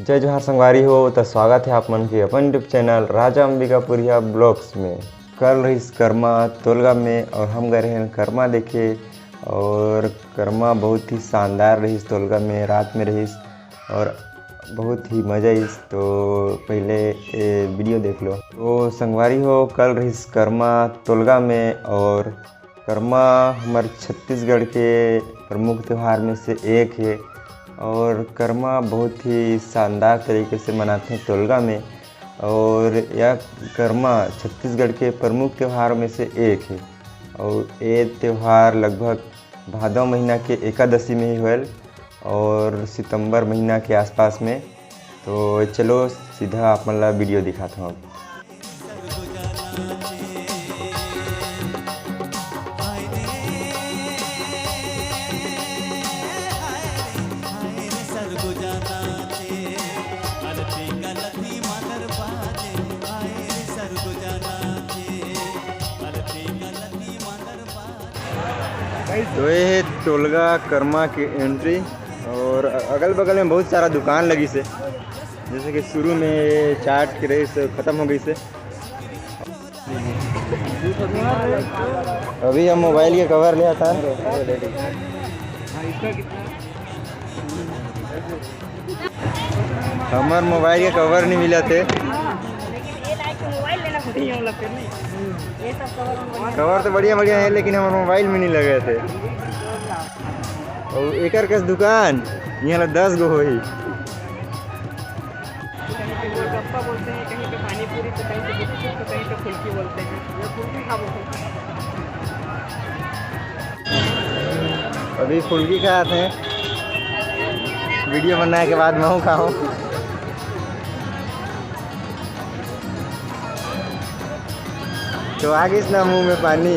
जय जोहार संगवारी हो। तो स्वागत है आप मन के अपन यूट्यूब चैनल राजा अंबिकापुरिया ब्लॉग्स में। कल रहीस कर्मा तोलगा में और हम गए हैं कर्मा देखे और कर्मा बहुत ही शानदार रहीस। तोलगा में रात में रहीस और बहुत ही मज़ा आईस। तो पहले वीडियो देख लो। तो संगवारी हो कल रहीस कर्मा तोलगा में और कर्मा हमारे छत्तीसगढ़ के प्रमुख त्यौहार में से एक है और कर्मा बहुत ही शानदार तरीके से मनाते हैं तोलगा में। और यह कर्मा छत्तीसगढ़ के प्रमुख त्यौहार में से एक है और ये त्यौहार लगभग भादव महीना के एकादशी में ही हुए और सितंबर महीना के आसपास में। तो चलो सीधा आप मतलब वीडियो दिखाता हूँ। तो ये है तोलगा कर्मा की एंट्री और अगल बगल में बहुत सारा दुकान लगी से, जैसे कि शुरू में चाट की रही से ख़त्म हो गई से। अभी हम मोबाइल के कवर लिया था। हमारे मोबाइल के कवर नहीं मिला थे। कवर तो बढ़िया बढ़िया है लेकिन हमारे मोबाइल में नहीं लगे थे। और एक कस दुकान यहाँ 10 गो हो ही। कहीं पे गोलगप्पा बोलते हैं, कहीं पे पानी पूरी, तो कहीं पे गुपचुप, तो कहीं पे फुल्की बोलते हैं। ये फुल्की खा बोलते हैं। अभी फुल्की खाते हैं, वीडियो बनाने के बाद मैं खाऊं। तो आगे इस ना मुंह में पानी।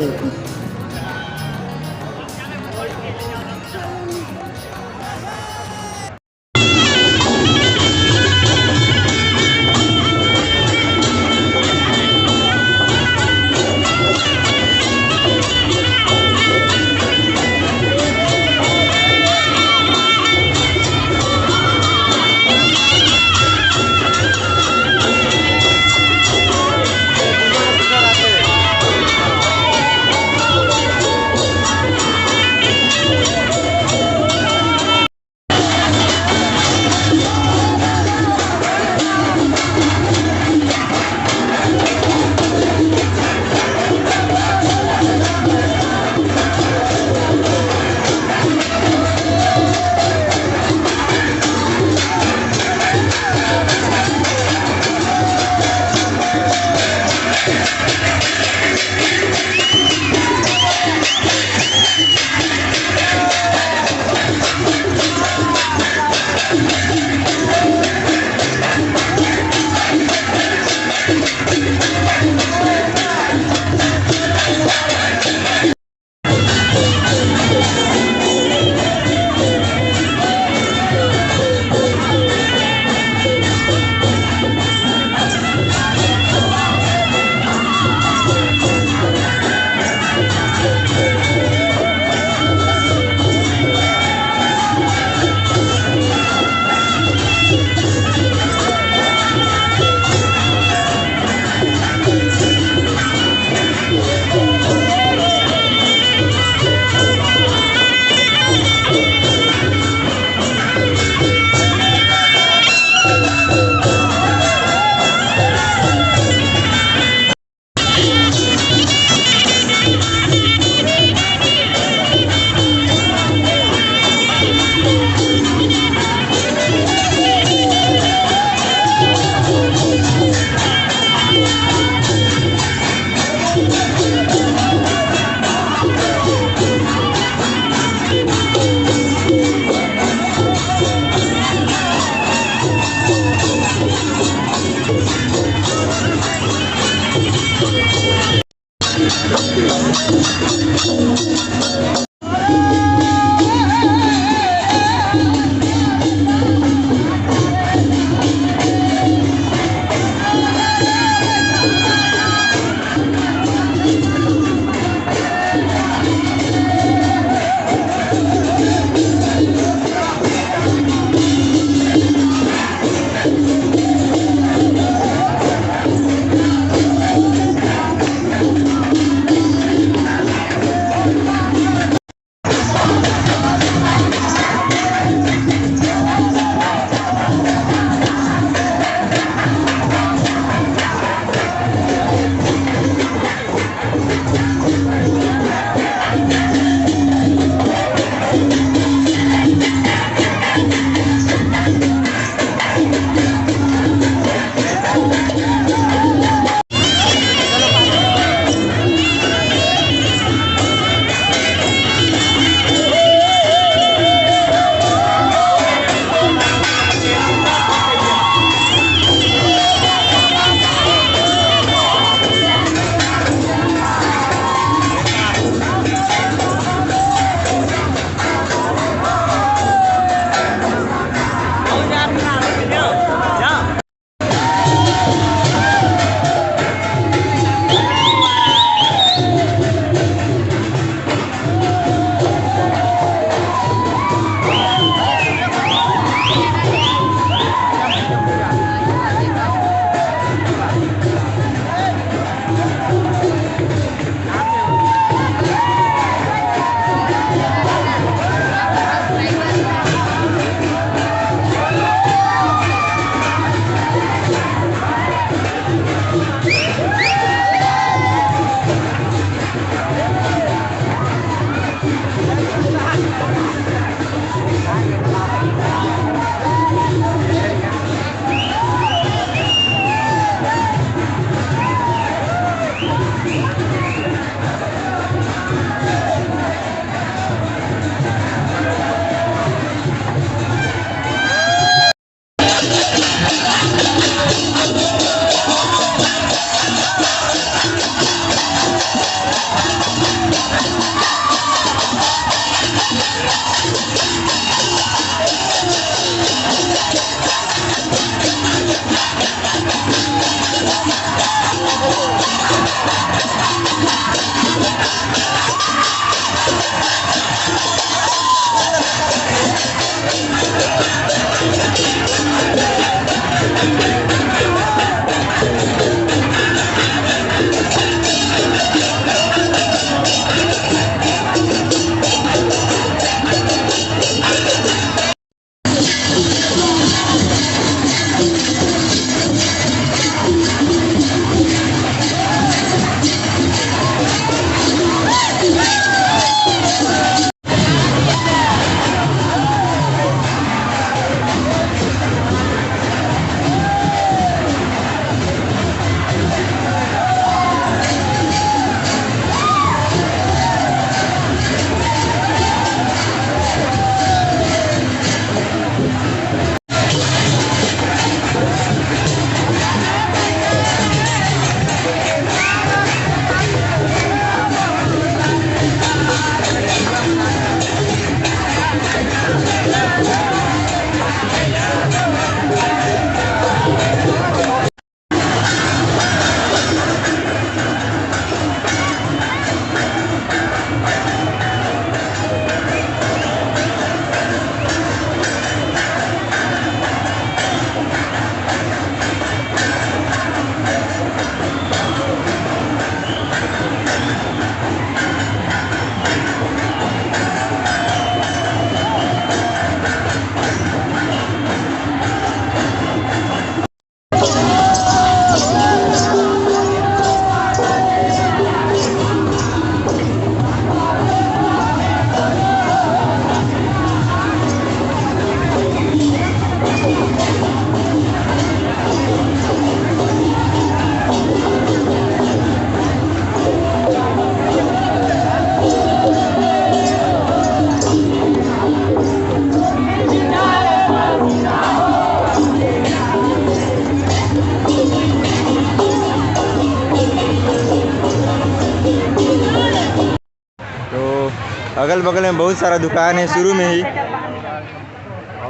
अगल बगल में बहुत सारा दुकान है शुरू में ही।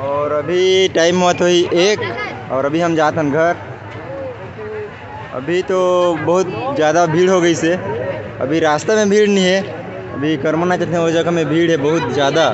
और अभी टाइम हुआ तो ही 1 और अभी हम जाते हैं घर। अभी तो बहुत ज़्यादा भीड़ हो गई से, अभी रास्ते में भीड़ नहीं है, अभी कर्मना चलते हैं वो जगह में भीड़ है बहुत ज़्यादा।